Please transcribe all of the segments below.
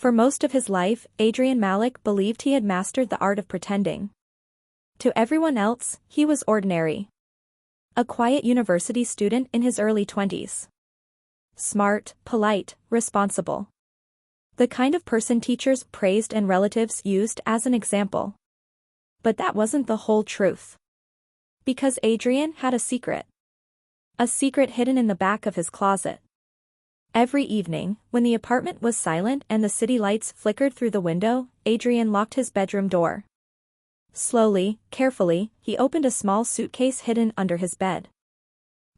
For most of his life, Adrian Malik believed he had mastered the art of pretending. To everyone else, he was ordinary. A quiet university student in his early 20s. Smart, polite, responsible. The kind of person teachers praised and relatives used as an example. But that wasn't the whole truth. Because Adrian had a secret. A secret hidden in the back of his closet. Every evening, when the apartment was silent and the city lights flickered through the window, Adrian locked his bedroom door. Slowly, carefully, he opened a small suitcase hidden under his bed.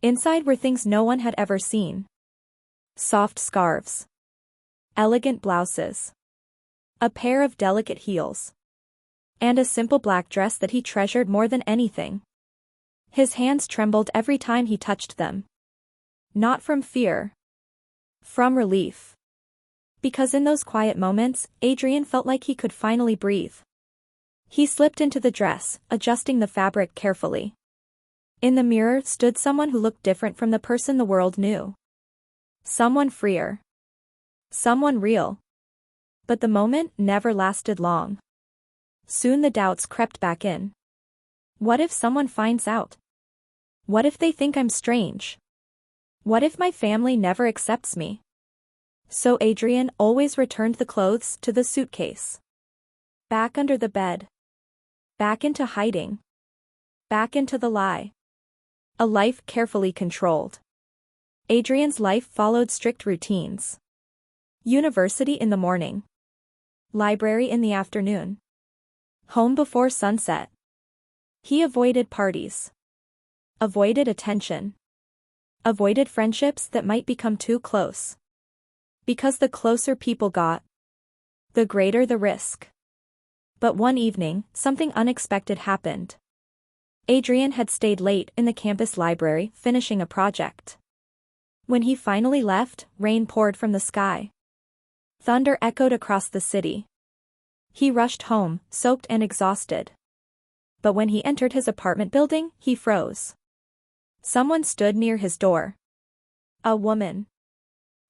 Inside were things no one had ever seen. Soft scarves. Elegant blouses. A pair of delicate heels. And a simple black dress that he treasured more than anything. His hands trembled every time he touched them. Not from fear. From relief. Because in those quiet moments, Adrian felt like he could finally breathe. He slipped into the dress, adjusting the fabric carefully. In the mirror stood someone who looked different from the person the world knew. Someone freer. Someone real. But the moment never lasted long. Soon the doubts crept back in. What if someone finds out? What if they think I'm strange? What if my family never accepts me? So Adrian always returned the clothes to the suitcase. Back under the bed. Back into hiding. Back into the lie. A life carefully controlled. Adrian's life followed strict routines. University in the morning. Library in the afternoon. Home before sunset. He avoided parties. Avoided attention. Avoided friendships that might become too close. Because the closer people got, the greater the risk. But one evening, something unexpected happened. Adrian had stayed late in the campus library finishing a project. When he finally left, rain poured from the sky. Thunder echoed across the city. He rushed home, soaked and exhausted. But when he entered his apartment building, he froze. Someone stood near his door. A woman.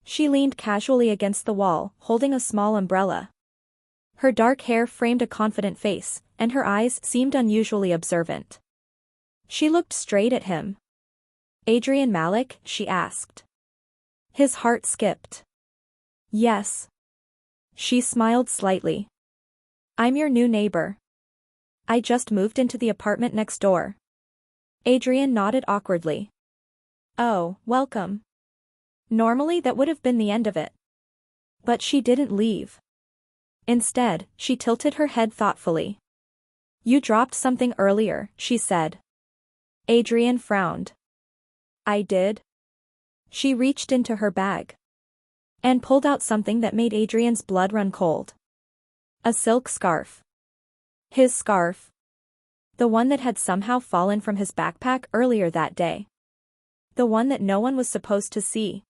She leaned casually against the wall, holding a small umbrella. Her dark hair framed a confident face, and her eyes seemed unusually observant. She looked straight at him. "Adrian Malik?" she asked. His heart skipped. "Yes." She smiled slightly. "I'm your new neighbor. I just moved into the apartment next door." Adrian nodded awkwardly. "Oh, welcome." Normally that would have been the end of it. But she didn't leave. Instead, she tilted her head thoughtfully. "You dropped something earlier," she said. Adrian frowned. "I did?" She reached into her bag. And pulled out something that made Adrian's blood run cold. A silk scarf. His scarf. The one that had somehow fallen from his backpack earlier that day. The one that no one was supposed to see.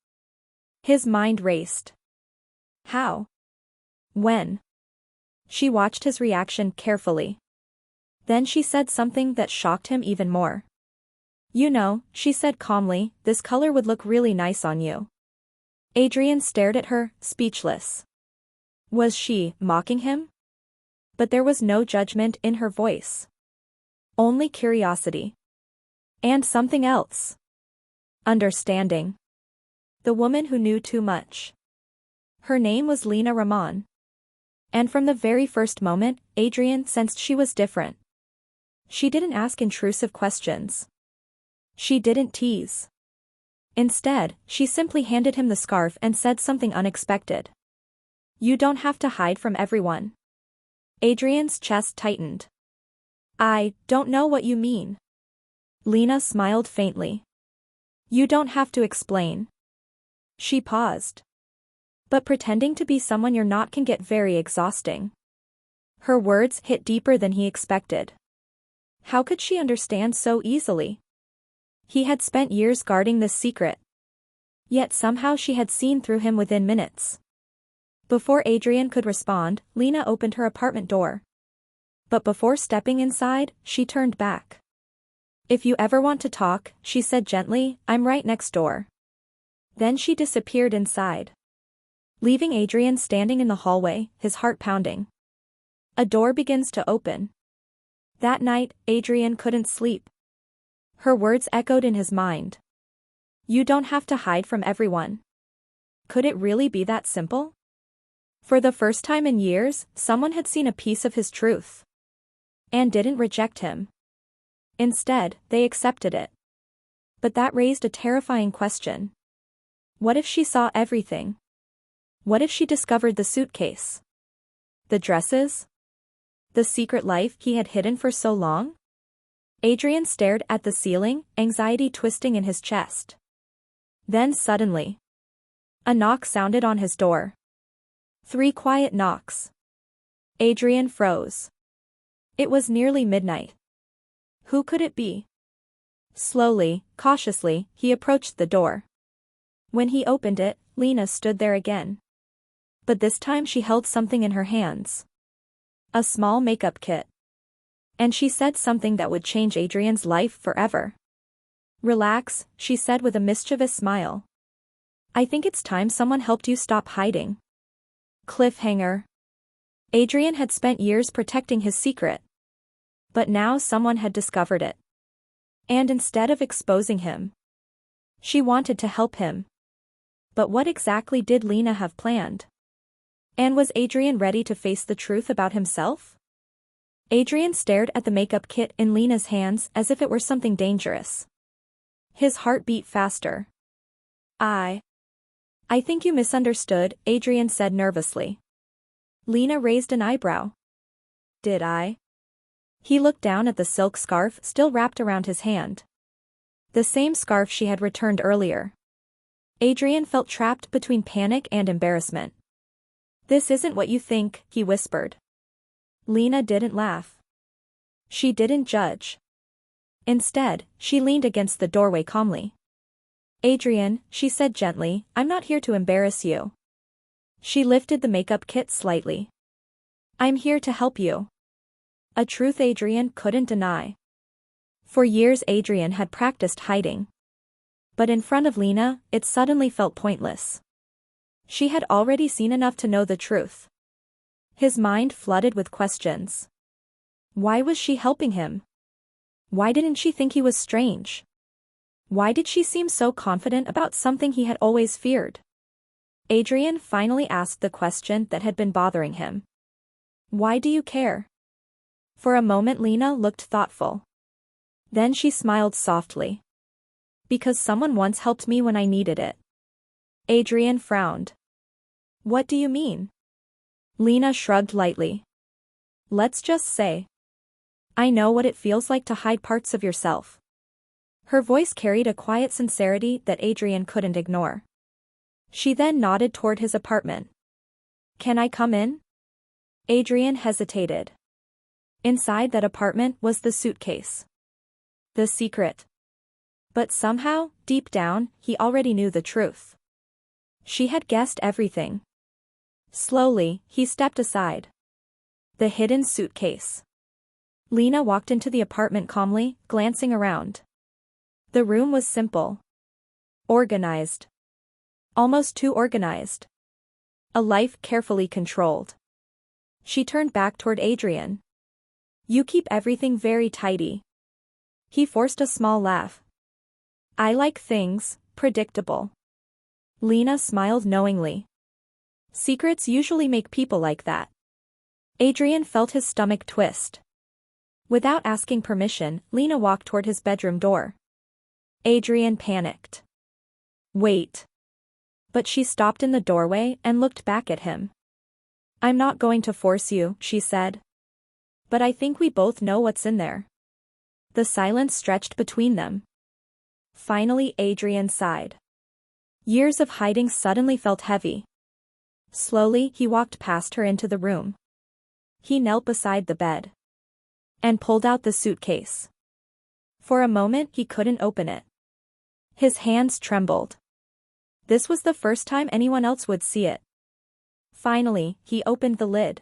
His mind raced. How? When? She watched his reaction carefully. Then she said something that shocked him even more. "You know," she said calmly, "this color would look really nice on you." Adrian stared at her, speechless. Was she mocking him? But there was no judgment in her voice. Only curiosity. And something else. Understanding. The woman who knew too much. Her name was Lena Rahman. And from the very first moment, Adrian sensed she was different. She didn't ask intrusive questions. She didn't tease. Instead, she simply handed him the scarf and said something unexpected. "You don't have to hide from everyone." Adrian's chest tightened. "I don't know what you mean." Lena smiled faintly. "You don't have to explain." She paused. "But pretending to be someone you're not can get very exhausting." Her words hit deeper than he expected. How could she understand so easily? He had spent years guarding this secret. Yet somehow she had seen through him within minutes. Before Adrian could respond, Lena opened her apartment door. But before stepping inside, she turned back. "If you ever want to talk," she said gently, "I'm right next door." Then she disappeared inside. leaving Adrian standing in the hallway, his heart pounding. A door begins to open. That night, Adrian couldn't sleep. Her words echoed in his mind. You don't have to hide from everyone. Could it really be that simple? For the first time in years, someone had seen a piece of his truth. And didn't reject him. Instead, they accepted it. But that raised a terrifying question. What if she saw everything? What if she discovered the suitcase? The dresses? The secret life he had hidden for so long? Adrian stared at the ceiling, anxiety twisting in his chest. Then suddenly, a knock sounded on his door. 3 quiet knocks. Adrian froze. It was nearly midnight. Who could it be? Slowly, cautiously, he approached the door. When he opened it, Lena stood there again. But this time she held something in her hands. A small makeup kit. And she said something that would change Adrian's life forever. Relax, she said with a mischievous smile. I think it's time someone helped you stop hiding. Cliffhanger. Adrian had spent years protecting his secret. But now someone had discovered it. And instead of exposing him, she wanted to help him. But what exactly did Lena have planned? And was Adrian ready to face the truth about himself? Adrian stared at the makeup kit in Lena's hands as if it were something dangerous. His heart beat faster. I think you misunderstood, Adrian said nervously. Lena raised an eyebrow. Did I? He looked down at the silk scarf still wrapped around his hand. The same scarf she had returned earlier. Adrian felt trapped between panic and embarrassment. This isn't what you think, he whispered. Lena didn't laugh. She didn't judge. Instead, she leaned against the doorway calmly. Adrian, she said gently, I'm not here to embarrass you. She lifted the makeup kit slightly. I'm here to help you. A truth Adrian couldn't deny. For years Adrian had practiced hiding. But in front of Lena, it suddenly felt pointless. She had already seen enough to know the truth. His mind flooded with questions. Why was she helping him? Why didn't she think he was strange? Why did she seem so confident about something he had always feared? Adrian finally asked the question that had been bothering him. Why do you care? For a moment Lena looked thoughtful. Then she smiled softly. Because someone once helped me when I needed it. Adrian frowned. What do you mean? Lena shrugged lightly. Let's just say. I know what it feels like to hide parts of yourself. Her voice carried a quiet sincerity that Adrian couldn't ignore. She then nodded toward his apartment. Can I come in? Adrian hesitated. Inside that apartment was the suitcase. The secret. But somehow, deep down, he already knew the truth. She had guessed everything. Slowly, he stepped aside. The hidden suitcase. Lena walked into the apartment calmly, glancing around. The room was simple. Organized. Almost too organized. A life carefully controlled. She turned back toward Adrian. You keep everything very tidy. He forced a small laugh. I like things predictable. Lena smiled knowingly. Secrets usually make people like that. Adrian felt his stomach twist. Without asking permission, Lena walked toward his bedroom door. Adrian panicked. Wait. But she stopped in the doorway and looked back at him. I'm not going to force you, she said. But I think we both know what's in there. The silence stretched between them. Finally Adrian sighed. Years of hiding suddenly felt heavy. Slowly he walked past her into the room. He knelt beside the bed. And pulled out the suitcase. For a moment he couldn't open it. His hands trembled. This was the first time anyone else would see it. Finally, he opened the lid.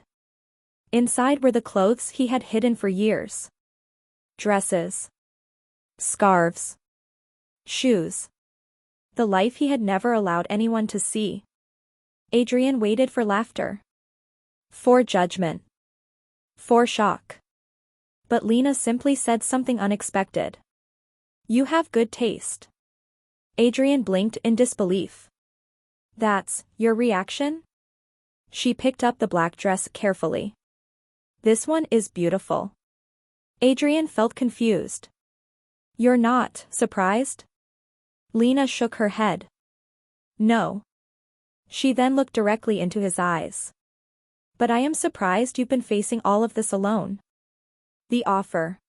Inside were the clothes he had hidden for years. Dresses. Scarves. Shoes. The life he had never allowed anyone to see. Adrian waited for laughter. For judgment. For shock. But Lena simply said something unexpected. You have good taste. Adrian blinked in disbelief. That's your reaction? She picked up the black dress carefully. This one is beautiful. Adrian felt confused. You're not surprised? Lena shook her head. No. She then looked directly into his eyes. But I am surprised you've been facing all of this alone. The offer.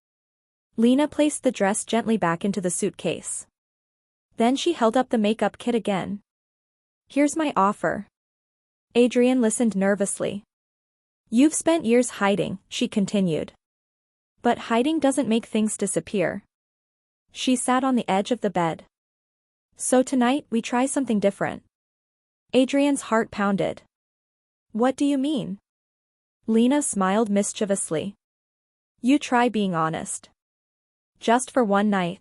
Lena placed the dress gently back into the suitcase. Then she held up the makeup kit again. Here's my offer. Adrian listened nervously. You've spent years hiding, she continued. But hiding doesn't make things disappear. She sat on the edge of the bed. So tonight we try something different. Adrian's heart pounded. What do you mean? Lena smiled mischievously. You try being honest. Just for one night.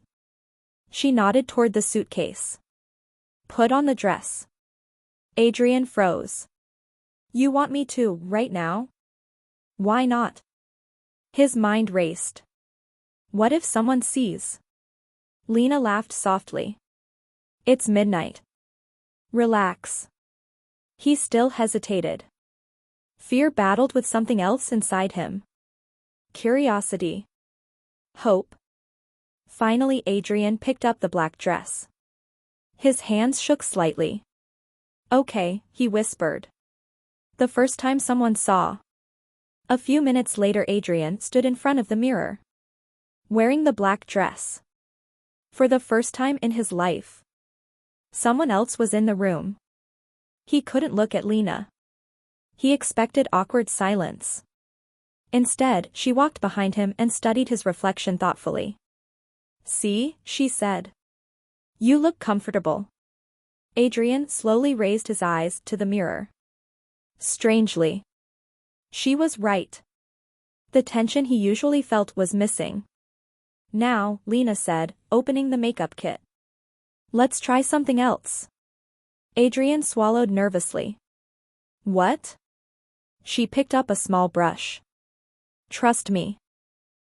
She nodded toward the suitcase. Put on the dress. Adrian froze. You want me to, right now? Why not? His mind raced. What if someone sees? Lena laughed softly. It's midnight. Relax. He still hesitated. Fear battled with something else inside him. Curiosity. Hope. Finally Adrian picked up the black dress. His hands shook slightly. Okay, he whispered. The first time someone saw. A few minutes later Adrian stood in front of the mirror. Wearing the black dress. For the first time in his life. Someone else was in the room. He couldn't look at Lena. He expected awkward silence. Instead, she walked behind him and studied his reflection thoughtfully. See, she said. You look comfortable. Adrian slowly raised his eyes to the mirror. Strangely. She was right. The tension he usually felt was missing. Now, Lena said, opening the makeup kit. Let's try something else. Adrian swallowed nervously. What? She picked up a small brush. Trust me.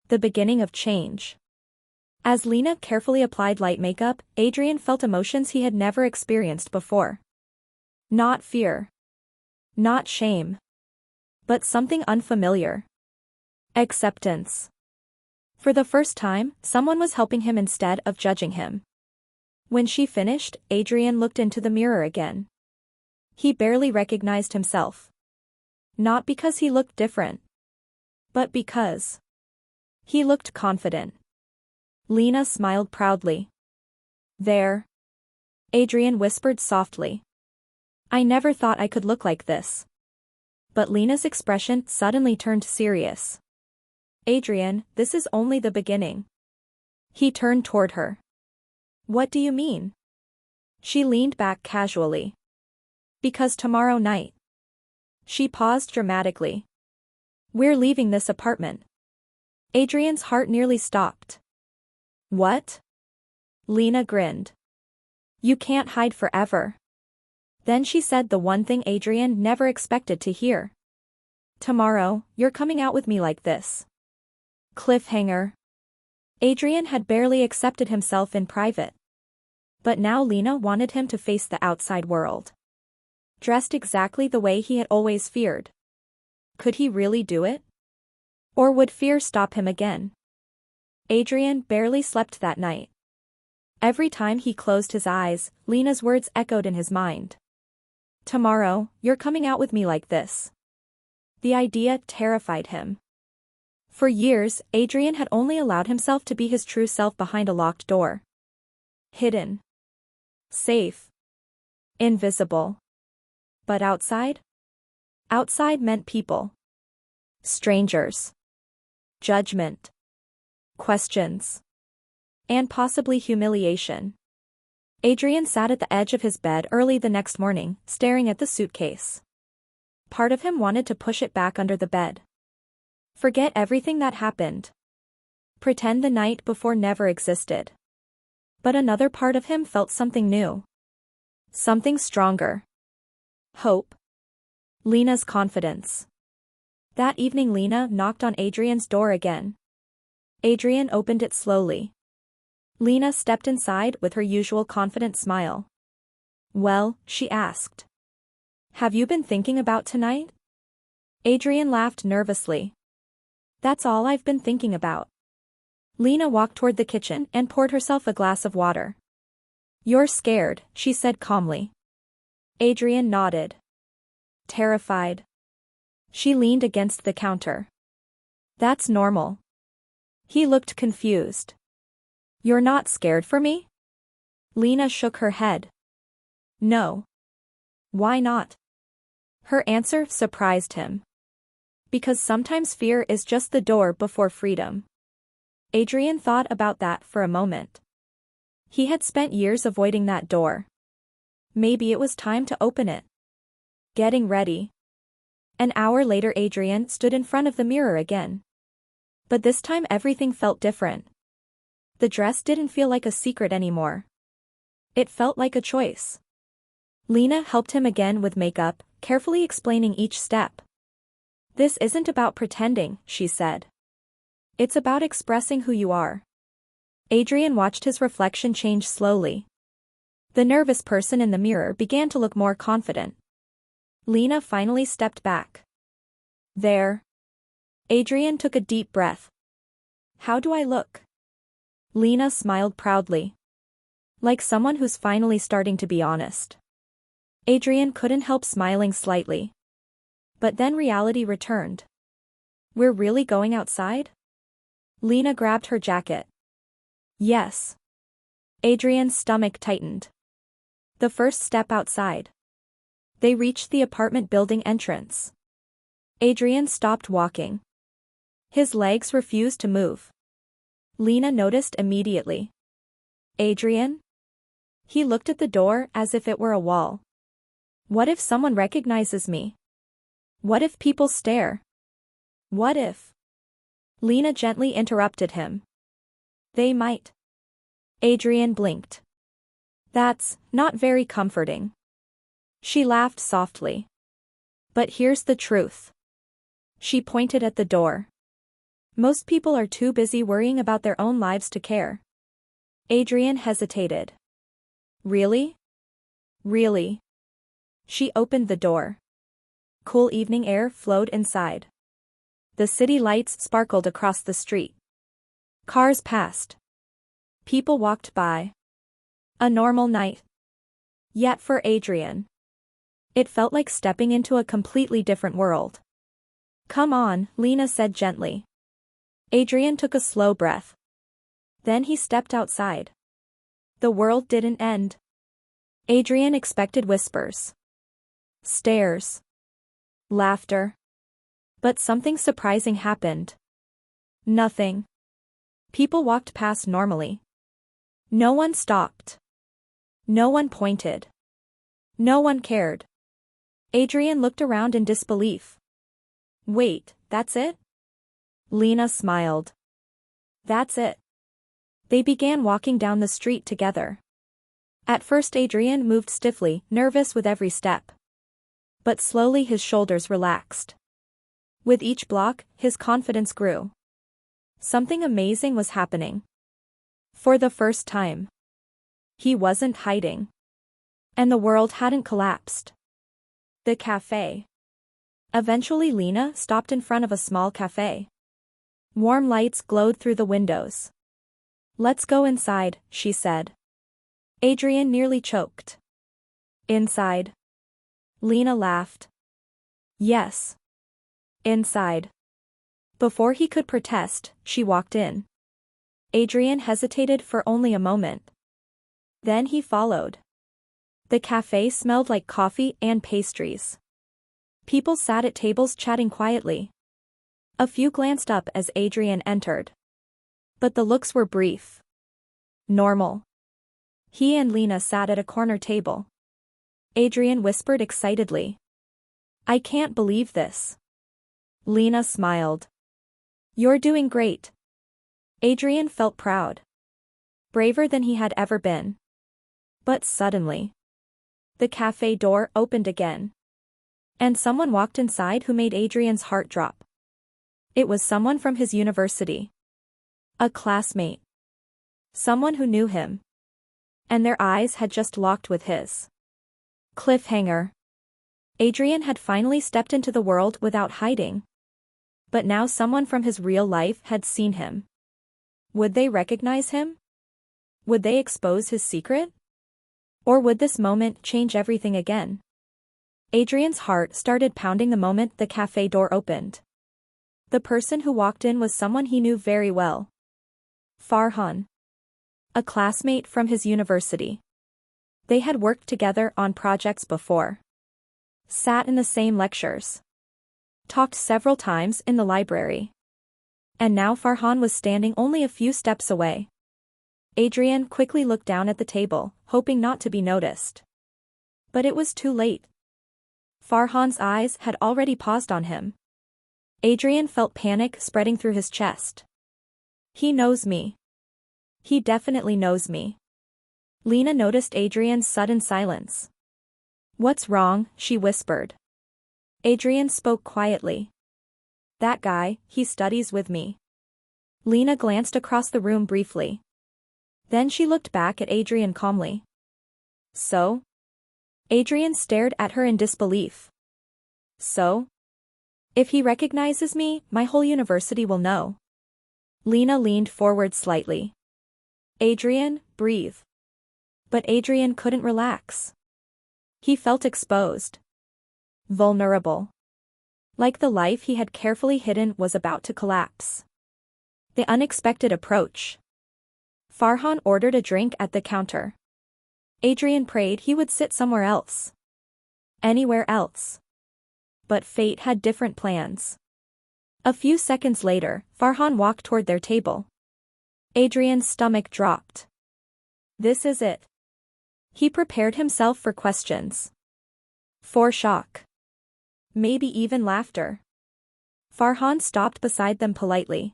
The beginning of change. As Lena carefully applied light makeup, Adrian felt emotions he had never experienced before. Not fear. Not shame. But something unfamiliar. Acceptance. For the first time, someone was helping him instead of judging him. When she finished, Adrian looked into the mirror again. He barely recognized himself. Not because he looked different. But because. He looked confident. Lena smiled proudly. There. Adrian whispered softly. I never thought I could look like this. But Lena's expression suddenly turned serious. Adrian, this is only the beginning. He turned toward her. What do you mean? She leaned back casually. Because tomorrow night. She paused dramatically. We're leaving this apartment. Adrian's heart nearly stopped. What? Lena grinned. You can't hide forever. Then she said the one thing Adrian never expected to hear. Tomorrow, you're coming out with me like this. Cliffhanger. Adrian had barely accepted himself in private. But now Lena wanted him to face the outside world. Dressed exactly the way he had always feared. Could he really do it? Or would fear stop him again? Adrian barely slept that night. Every time he closed his eyes, Lena's words echoed in his mind. Tomorrow, you're coming out with me like this. The idea terrified him. For years, Adrian had only allowed himself to be his true self behind a locked door. Hidden. Safe. Invisible. But outside? Outside meant people. Strangers. Judgment. Questions. And possibly humiliation. Adrian sat at the edge of his bed early the next morning, staring at the suitcase. Part of him wanted to push it back under the bed. Forget everything that happened. Pretend the night before never existed. But another part of him felt something new. Something stronger. Hope. Lena's confidence. That evening Lena knocked on Adrian's door again. Adrian opened it slowly. Lena stepped inside with her usual confident smile. "Well," she asked. "Have you been thinking about tonight?" Adrian laughed nervously. "That's all I've been thinking about." Lena walked toward the kitchen and poured herself a glass of water. "You're scared," she said calmly. Adrian nodded. Terrified. She leaned against the counter. "That's normal." He looked confused. "You're not scared for me?" Lena shook her head. "No." "Why not?" Her answer surprised him. "Because sometimes fear is just the door before freedom." Adrian thought about that for a moment. He had spent years avoiding that door. Maybe it was time to open it. Getting ready. An hour later Adrian stood in front of the mirror again. But this time everything felt different. The dress didn't feel like a secret anymore. It felt like a choice. Lena helped him again with makeup, carefully explaining each step. "This isn't about pretending," she said. "It's about expressing who you are." Adrian watched his reflection change slowly. The nervous person in the mirror began to look more confident. Lena finally stepped back. "There." Adrian took a deep breath. "How do I look?" Lena smiled proudly. Like someone who's finally starting to be honest. Adrian couldn't help smiling slightly. But then reality returned. "We're really going outside?" Lena grabbed her jacket. "Yes." Adrian's stomach tightened. The first step outside. They reached the apartment building entrance. Adrian stopped walking. His legs refused to move. Lena noticed immediately. "Adrian?" He looked at the door as if it were a wall. "What if someone recognizes me? What if people stare? What if?" Lena gently interrupted him. "They might." Adrian blinked. "That's not very comforting." She laughed softly. "But here's the truth." She pointed at the door. "Most people are too busy worrying about their own lives to care." Adrian hesitated. "Really?" "Really." She opened the door. Cool evening air flowed inside. The city lights sparkled across the street. Cars passed. People walked by. A normal night. Yet for Adrian, it felt like stepping into a completely different world. "Come on," Lena said gently. Adrian took a slow breath. Then he stepped outside. The world didn't end. Adrian expected whispers. Stares. Laughter. But something surprising happened. Nothing. People walked past normally. No one stopped. No one pointed. No one cared. Adrian looked around in disbelief. "Wait, that's it?" Lena smiled. "That's it." They began walking down the street together. At first Adrian moved stiffly, nervous with every step. But slowly his shoulders relaxed. With each block, his confidence grew. Something amazing was happening. For the first time. He wasn't hiding. And the world hadn't collapsed. The cafe. Eventually Lena stopped in front of a small cafe. Warm lights glowed through the windows. "Let's go inside," she said. Adrian nearly choked. "Inside?" Lena laughed. "Yes. Inside." Before he could protest, she walked in. Adrian hesitated for only a moment. Then he followed. The cafe smelled like coffee and pastries. People sat at tables chatting quietly. A few glanced up as Adrian entered. But the looks were brief. Normal. He and Lena sat at a corner table. Adrian whispered excitedly. "I can't believe this." Lena smiled. "You're doing great." Adrian felt proud. Braver than he had ever been. But suddenly, the cafe door opened again. And someone walked inside who made Adrian's heart drop. It was someone from his university. A classmate. Someone who knew him. And their eyes had just locked with his. Cliffhanger. Adrian had finally stepped into the world without hiding. But now someone from his real life had seen him. Would they recognize him? Would they expose his secret? Or would this moment change everything again? Adrian's heart started pounding the moment the cafe door opened. The person who walked in was someone he knew very well. Farhan. A classmate from his university. They had worked together on projects before. Sat in the same lectures. Talked several times in the library. And now Farhan was standing only a few steps away. Adrian quickly looked down at the table, hoping not to be noticed. But it was too late. Farhan's eyes had already paused on him. Adrian felt panic spreading through his chest. He knows me. He definitely knows me. Lena noticed Adrian's sudden silence. What's wrong? She whispered. Adrian spoke quietly. That guy, he studies with me. Lena glanced across the room briefly. Then she looked back at Adrian calmly. So? Adrian stared at her in disbelief. So? If he recognizes me, my whole university will know. Lena leaned forward slightly. Adrian, breathe. But Adrian couldn't relax. He felt exposed. Vulnerable. Like the life he had carefully hidden was about to collapse. The unexpected approach. Farhan ordered a drink at the counter. Adrian prayed he would sit somewhere else. Anywhere else. But fate had different plans. A few seconds later, Farhan walked toward their table. Adrian's stomach dropped. This is it. He prepared himself for questions. For shock. Maybe even laughter. Farhan stopped beside them politely.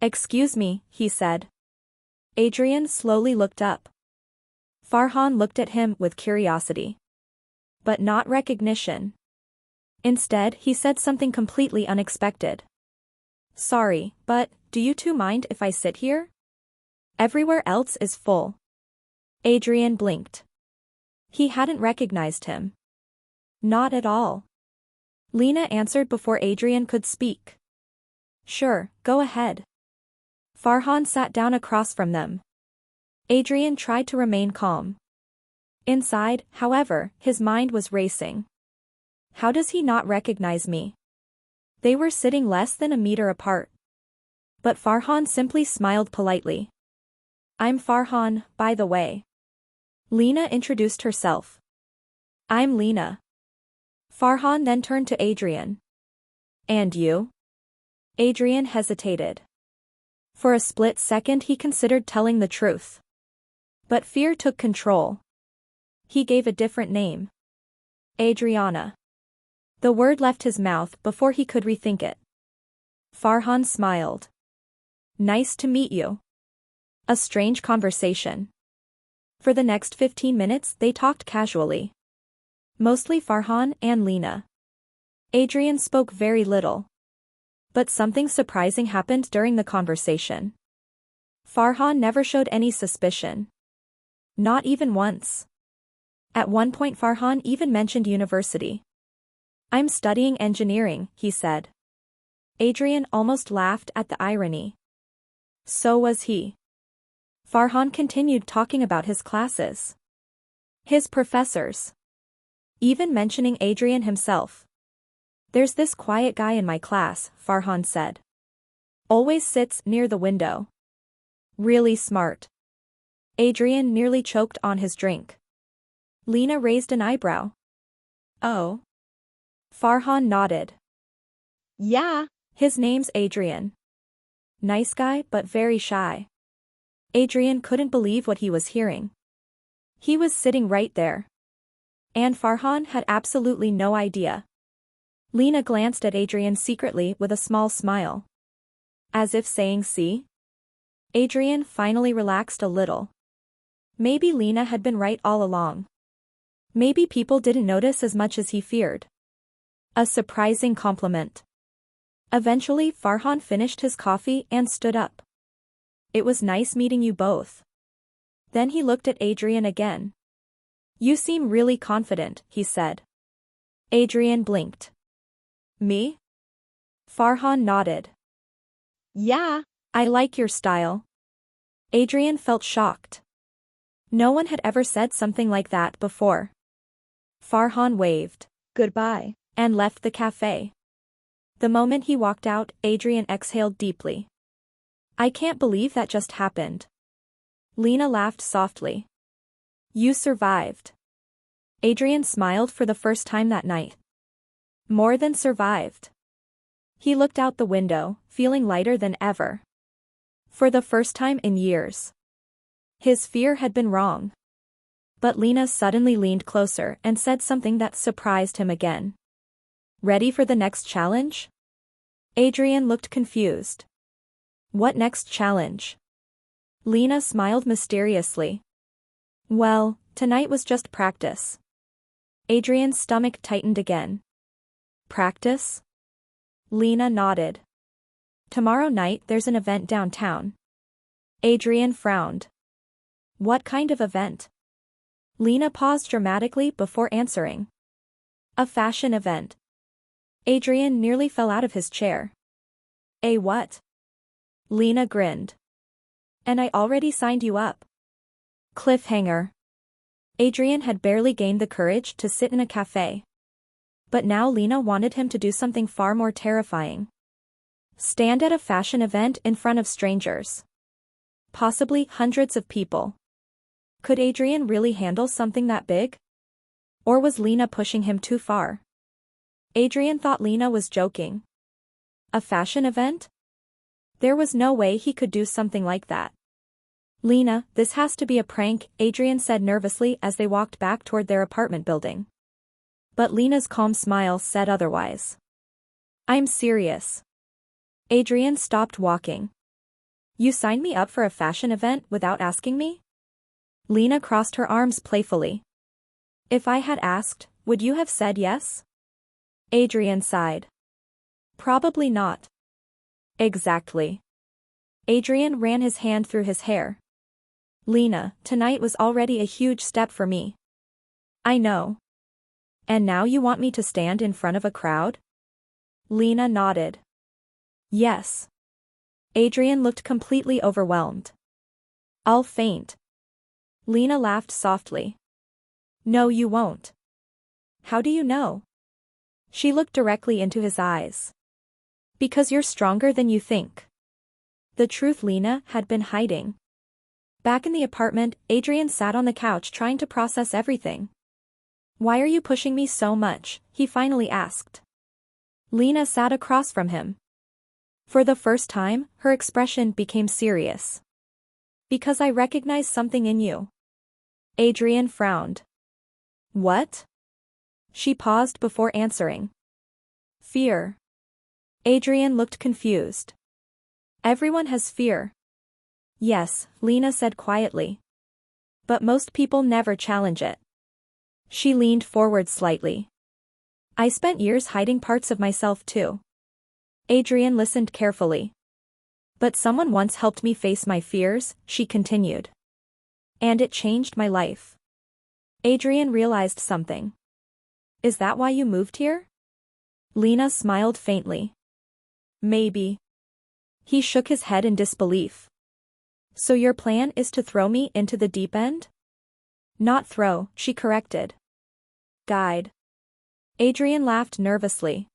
Excuse me, he said. Adrian slowly looked up. Farhan looked at him with curiosity. But not recognition. Instead, he said something completely unexpected. Sorry, but, do you two mind if I sit here? Everywhere else is full. Adrian blinked. He hadn't recognized him. Not at all. Lena answered before Adrian could speak. Sure, go ahead. Farhan sat down across from them. Adrian tried to remain calm. Inside, however, his mind was racing. How does he not recognize me? They were sitting less than a meter apart. But Farhan simply smiled politely. I'm Farhan, by the way. Lena introduced herself. I'm Lena. Farhan then turned to Adrian. And you? Adrian hesitated. For a split second he considered telling the truth. But fear took control. He gave a different name. Adriana. The word left his mouth before he could rethink it. Farhan smiled. Nice to meet you. A strange conversation. For the next 15 minutes they talked casually. Mostly Farhan and Lena. Adrian spoke very little. But something surprising happened during the conversation. Farhan never showed any suspicion. Not even once. At one point Farhan even mentioned university. I'm studying engineering, he said. Adrian almost laughed at the irony. So was he. Farhan continued talking about his classes. His professors. Even mentioning Adrian himself. There's this quiet guy in my class, Farhan said. Always sits near the window. Really smart. Adrian nearly choked on his drink. Lena raised an eyebrow. Oh. Farhan nodded. Yeah. His name's Adrian. Nice guy but very shy. Adrian couldn't believe what he was hearing. He was sitting right there. And Farhan had absolutely no idea. Lena glanced at Adrian secretly with a small smile. As if saying see? Adrian finally relaxed a little. Maybe Lena had been right all along. Maybe people didn't notice as much as he feared. A surprising compliment. Eventually, Farhan finished his coffee and stood up. It was nice meeting you both. Then he looked at Adrian again. You seem really confident, he said. Adrian blinked. Me? Farhan nodded. Yeah. I like your style. Adrian felt shocked. No one had ever said something like that before. Farhan waved Goodbye. and left the cafe. The moment he walked out, Adrian exhaled deeply. I can't believe that just happened. Lena laughed softly. You survived. Adrian smiled for the first time that night. More than survived. He looked out the window, feeling lighter than ever. For the first time in years. His fear had been wrong. But Lena suddenly leaned closer and said something that surprised him again. Ready for the next challenge? Adrian looked confused. What next challenge? Lena smiled mysteriously. Well, tonight was just practice. Adrian's stomach tightened again. Practice? Lena nodded. Tomorrow night there's an event downtown. Adrian frowned. What kind of event? Lena paused dramatically before answering. A fashion event. Adrian nearly fell out of his chair. A what? Lena grinned. And I already signed you up. Cliffhanger. Adrian had barely gained the courage to sit in a cafe. But now Lena wanted him to do something far more terrifying. Stand at a fashion event in front of strangers. Possibly hundreds of people. Could Adrian really handle something that big? Or was Lena pushing him too far? Adrian thought Lena was joking. A fashion event? There was no way he could do something like that. Lena, this has to be a prank, Adrian said nervously as they walked back toward their apartment building. But Lena's calm smile said otherwise. I'm serious. Adrian stopped walking. You signed me up for a fashion event without asking me? Lena crossed her arms playfully. If I had asked, would you have said yes? Adrian sighed. Probably not. Exactly. Adrian ran his hand through his hair. Lena, tonight was already a huge step for me. I know. And now you want me to stand in front of a crowd? Lena nodded. Yes. Adrian looked completely overwhelmed. I'll faint. Lena laughed softly. No, you won't. How do you know? She looked directly into his eyes. Because you're stronger than you think. The truth Lena had been hiding. Back in the apartment, Adrian sat on the couch trying to process everything. Why are you pushing me so much? He finally asked. Lena sat across from him. For the first time, her expression became serious. Because I recognize something in you. Adrian frowned. What? She paused before answering. Fear. Adrian looked confused. Everyone has fear. Yes, Lena said quietly. But most people never challenge it. She leaned forward slightly. I spent years hiding parts of myself too. Adrian listened carefully. But someone once helped me face my fears, she continued. And it changed my life. Adrian realized something. Is that why you moved here? Lena smiled faintly. Maybe. He shook his head in disbelief. So your plan is to throw me into the deep end? Not throw, she corrected. Guide. Adrian laughed nervously.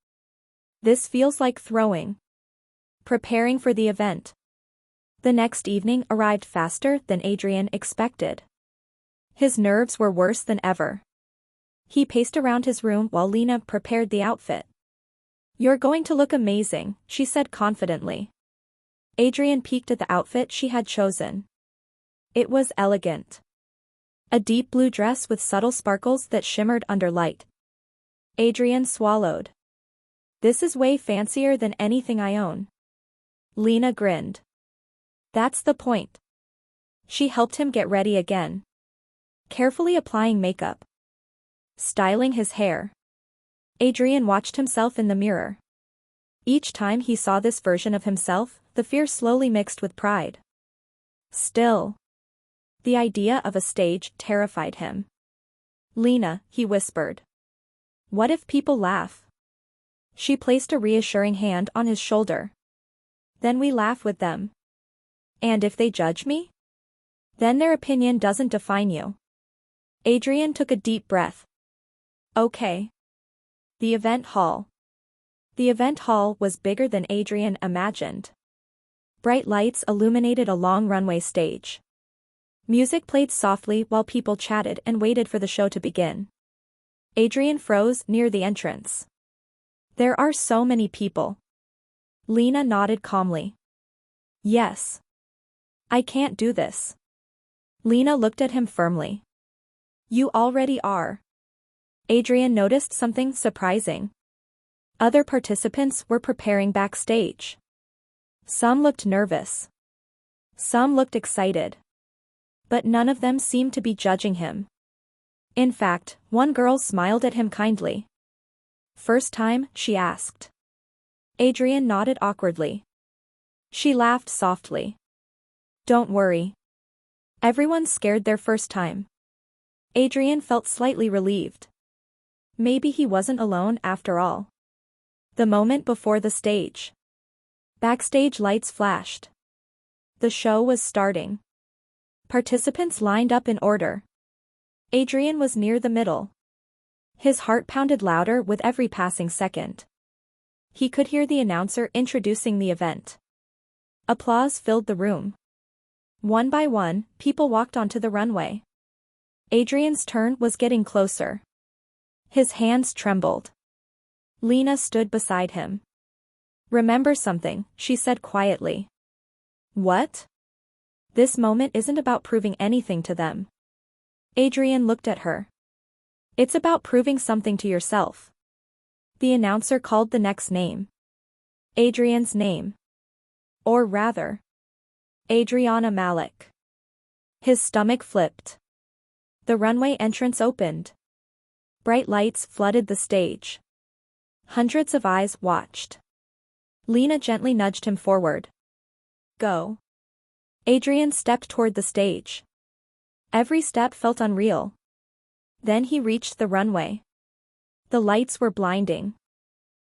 This feels like throwing. Preparing for the event. The next evening arrived faster than Adrian expected. His nerves were worse than ever. He paced around his room while Lena prepared the outfit. You're going to look amazing, she said confidently. Adrian peeked at the outfit she had chosen. It was elegant. A deep blue dress with subtle sparkles that shimmered under light. Adrian swallowed. This is way fancier than anything I own. Lena grinned. That's the point. She helped him get ready again. Carefully applying makeup. Styling his hair. Adrian watched himself in the mirror. Each time he saw this version of himself, the fear slowly mixed with pride. Still, the idea of a stage terrified him. "Lena," he whispered. "What if people laugh?" She placed a reassuring hand on his shoulder. "Then we laugh with them. And if they judge me? Then their opinion doesn't define you." Adrian took a deep breath. Okay. The event hall. The event hall was bigger than Adrian imagined. Bright lights illuminated a long runway stage. Music played softly while people chatted and waited for the show to begin. Adrian froze near the entrance. "There are so many people." Lena nodded calmly. "Yes. I can't do this." Lena looked at him firmly. "You already are." Adrian noticed something surprising. Other participants were preparing backstage. Some looked nervous. Some looked excited. But none of them seemed to be judging him. In fact, one girl smiled at him kindly. "First time?" she asked. Adrian nodded awkwardly. She laughed softly. "Don't worry. Everyone's scared their first time." Adrian felt slightly relieved. Maybe he wasn't alone after all. The moment before the stage. Backstage lights flashed. The show was starting. Participants lined up in order. Adrian was near the middle. His heart pounded louder with every passing second. He could hear the announcer introducing the event. Applause filled the room. One by one, people walked onto the runway. Adrian's turn was getting closer. His hands trembled. Lena stood beside him. "Remember something," she said quietly. "What?" "This moment isn't about proving anything to them." Adrian looked at her. "It's about proving something to yourself." The announcer called the next name. Adrian's name. Or rather, Adriana Malik. His stomach flipped. The runway entrance opened. Bright lights flooded the stage. Hundreds of eyes watched. Lena gently nudged him forward. "Go." Adrian stepped toward the stage. Every step felt unreal. Then he reached the runway. The lights were blinding.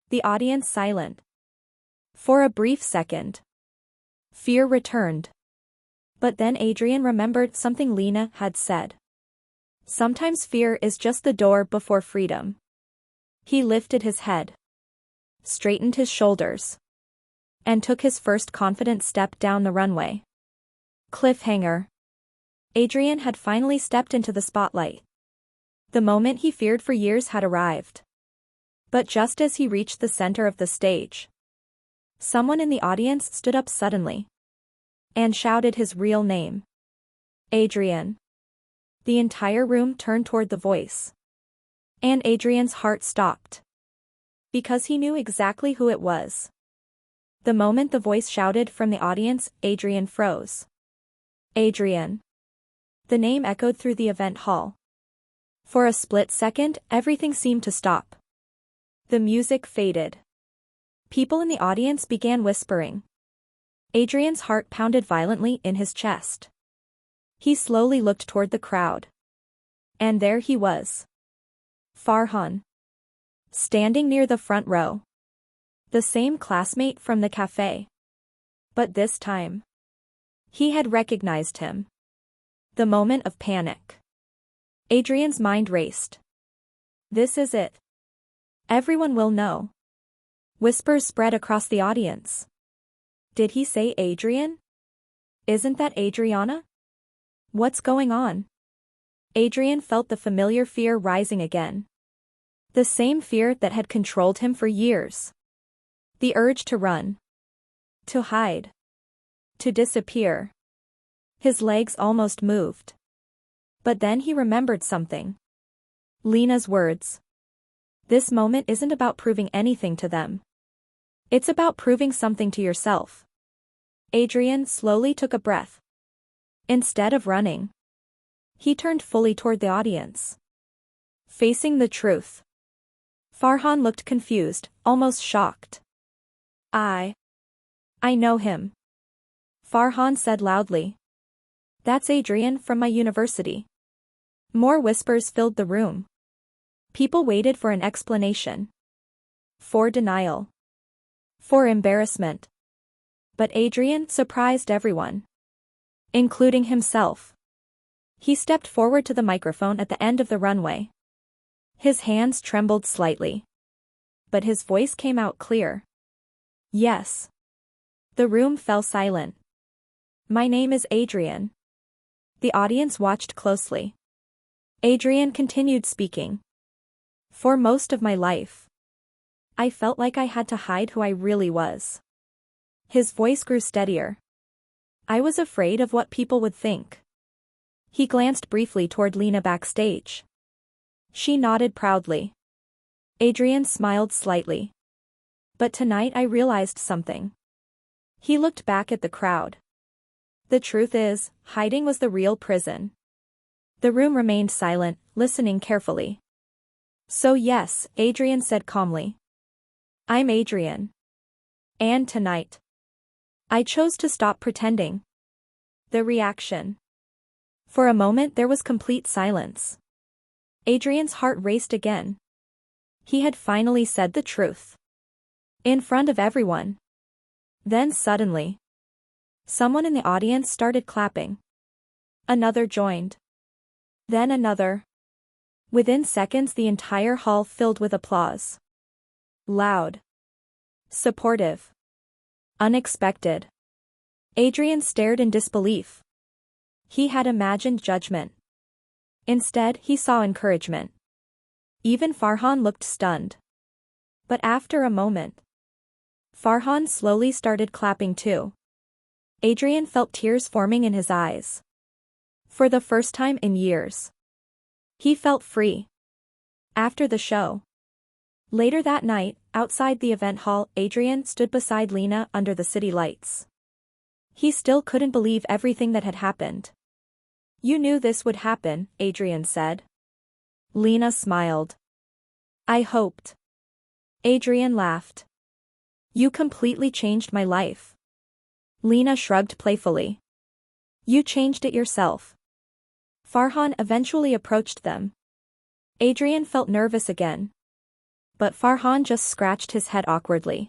The audience silent. For a brief second, fear returned. But then Adrian remembered something Lena had said. Sometimes fear is just the door before freedom. He lifted his head, straightened his shoulders, and took his first confident step down the runway. Cliffhanger. Adrian had finally stepped into the spotlight. The moment he feared for years had arrived. But just as he reached the center of the stage, someone in the audience stood up suddenly and shouted his real name. "Adrian." The entire room turned toward the voice. And Adrian's heart stopped. Because he knew exactly who it was. The moment the voice shouted from the audience, Adrian froze. "Adrian." The name echoed through the event hall. For a split second, everything seemed to stop. The music faded. People in the audience began whispering. Adrian's heart pounded violently in his chest. He slowly looked toward the crowd. And there he was. Farhan. Standing near the front row. The same classmate from the cafe. But this time, he had recognized him. The moment of panic. Adrian's mind raced. This is it. Everyone will know. Whispers spread across the audience. Did he say Adrian? Isn't that Adriana? What's going on? Adrian felt the familiar fear rising again. The same fear that had controlled him for years. The urge to run. To hide. To disappear. His legs almost moved. But then he remembered something. Lena's words. This moment isn't about proving anything to them. It's about proving something to yourself. Adrian slowly took a breath. Instead of running, he turned fully toward the audience. Facing the truth. Farhan looked confused, almost shocked. I know him. Farhan said loudly. That's Adrian from my university. More whispers filled the room. People waited for an explanation. For denial. For embarrassment. But Adrian surprised everyone. Including himself. He stepped forward to the microphone at the end of the runway. His hands trembled slightly. But his voice came out clear. Yes. The room fell silent. My name is Adrian. The audience watched closely. Adrian continued speaking. For most of my life, I felt like I had to hide who I really was. His voice grew steadier. I was afraid of what people would think. He glanced briefly toward Lena backstage. She nodded proudly. Adrian smiled slightly. But tonight I realized something. He looked back at the crowd. The truth is, hiding was the real prison. The room remained silent, listening carefully. So yes, Adrian said calmly. I'm Adrian. And tonight, I chose to stop pretending. The reaction. For a moment there was complete silence. Adrian's heart raced again. He had finally said the truth. In front of everyone. Then suddenly, someone in the audience started clapping. Another joined. Then another. Within seconds the entire hall filled with applause. Loud. Supportive. Unexpected. Adrian stared in disbelief. He had imagined judgment. Instead, he saw encouragement. Even Farhan looked stunned. But after a moment, Farhan slowly started clapping too. Adrian felt tears forming in his eyes. For the first time in years, he felt free. After the show. Later that night, outside the event hall, Adrian stood beside Lena under the city lights. He still couldn't believe everything that had happened. You knew this would happen, Adrian said. Lena smiled. I hoped. Adrian laughed. You completely changed my life. Lena shrugged playfully. You changed it yourself. Farhan eventually approached them. Adrian felt nervous again. But Farhan just scratched his head awkwardly.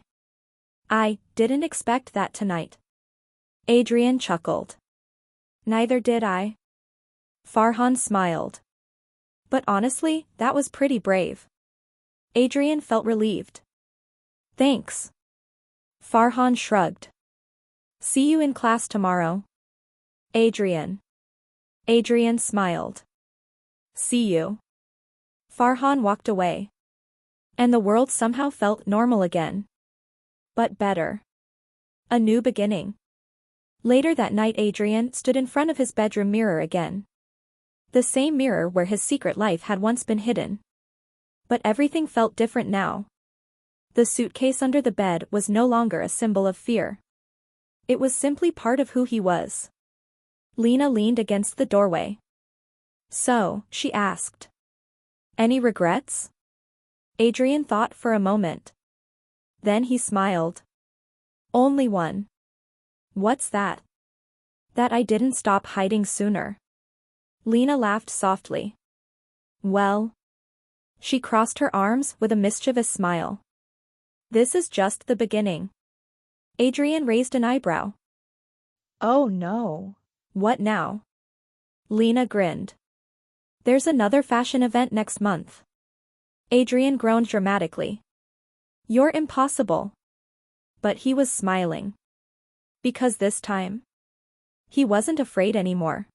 I didn't expect that tonight. Adrian chuckled. Neither did I. Farhan smiled. But honestly, that was pretty brave. Adrian felt relieved. Thanks. Farhan shrugged. See you in class tomorrow. Adrian. Adrian smiled. See you. Farhan walked away. And the world somehow felt normal again. But better. A new beginning. Later that night Adrian stood in front of his bedroom mirror again. The same mirror where his secret life had once been hidden. But everything felt different now. The suitcase under the bed was no longer a symbol of fear. It was simply part of who he was. Lena leaned against the doorway. So, she asked. Any regrets? Adrian thought for a moment. Then he smiled. Only one. What's that? That I didn't stop hiding sooner. Lena laughed softly. Well. She crossed her arms with a mischievous smile. This is just the beginning. Adrian raised an eyebrow. Oh no. What now? Lena grinned. There's another fashion event next month. Adrian groaned dramatically. You're impossible. But he was smiling. Because this time, he wasn't afraid anymore.